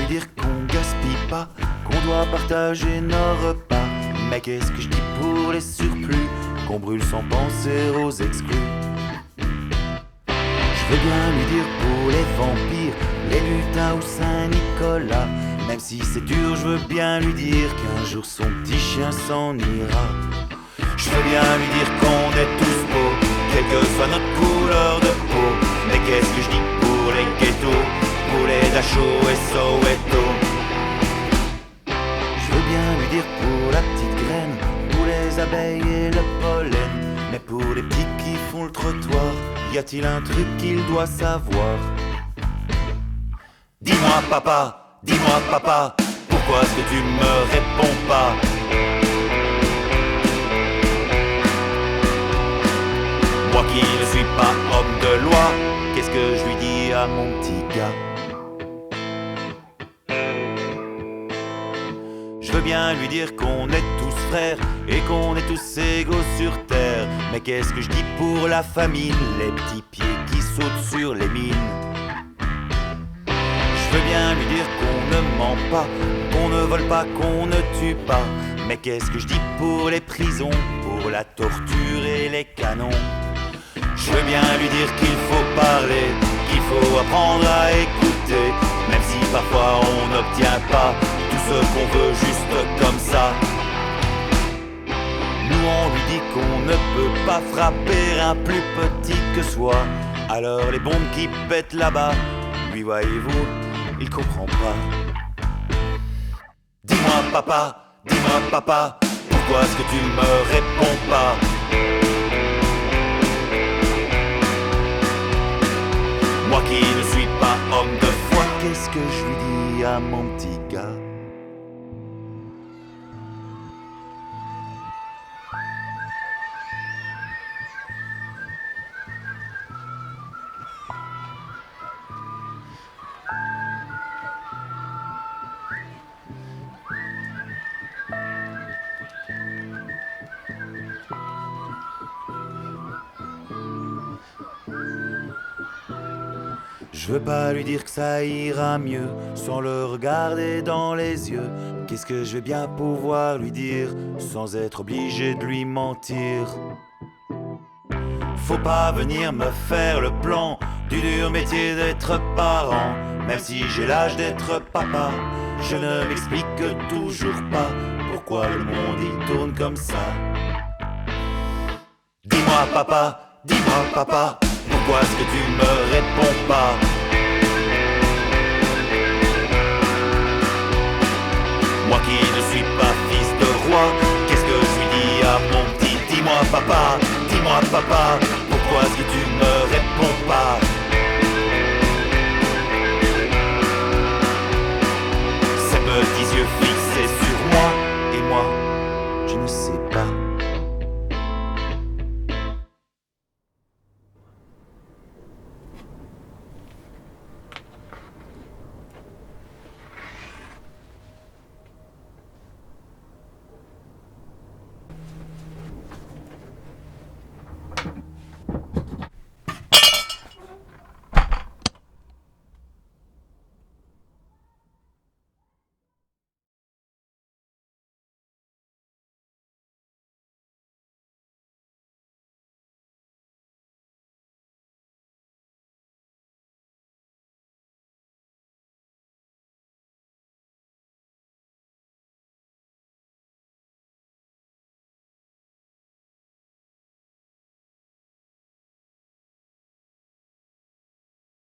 lui dire qu'on gaspille pas, qu'on doit partager nos repas. Mais qu'est-ce que je dis pour les surplus, qu'on brûle sans penser aux exclus. Je veux bien lui dire pour les vampires, les lutins ou Saint-Nicolas. Même si c'est dur, je veux bien lui dire qu'un jour son petit chien s'en ira. Je veux bien lui dire qu'on est tous beaux, quelle que soit notre couleur de peau. Mais qu'est-ce que je dis pour les ghettos, pour les Dachau et Soweto. Je veux bien lui dire pour la petite graine, pour les abeilles et le pollen. Mais pour les petits qui font le trottoir, y a-t-il un truc qu'il doit savoir? Dis-moi papa, pourquoi est-ce que tu me réponds pas? Moi qui ne suis pas homme de loi, qu'est-ce que je lui dis à mon petit gars? Je veux bien lui dire qu'on est tous frères et qu'on est tous égaux sur terre. Mais qu'est-ce que je dis pour la famine, les petits pieds qui sautent sur les mines? Je veux bien lui dire qu'on ne ment pas, qu'on ne vole pas, qu'on ne tue pas. Mais qu'est-ce que je dis pour les prisons, pour la torture et les canons? Je veux bien lui dire qu'il faut parler, qu'il faut apprendre à écouter. Même si parfois on n'obtient pas tout ce qu'on veut juste comme ça. Nous on lui dit qu'on ne peut pas frapper un plus petit que soi. Alors les bombes qui pètent là-bas, lui voyez-vous, il comprend pas. Dis-moi papa, pourquoi est-ce que tu me réponds pas? Moi qui ne suis pas homme de foi, qu'est-ce que je lui dis à mon petit gars? Je veux pas lui dire que ça ira mieux sans le regarder dans les yeux. Qu'est-ce que je vais bien pouvoir lui dire sans être obligé de lui mentir? Faut pas venir me faire le plan du dur métier d'être parent. Même si j'ai l'âge d'être papa, je ne m'explique toujours pas pourquoi le monde il tourne comme ça. Dis-moi papa, pourquoi est-ce que tu me réponds pas? Moi qui ne suis pas fils de roi, qu'est-ce que je lui dis à mon petit? Dis-moi papa, pourquoi est-ce que tu me réponds pas? Ses petits yeux fixés sur moi, et moi, je ne sais pas.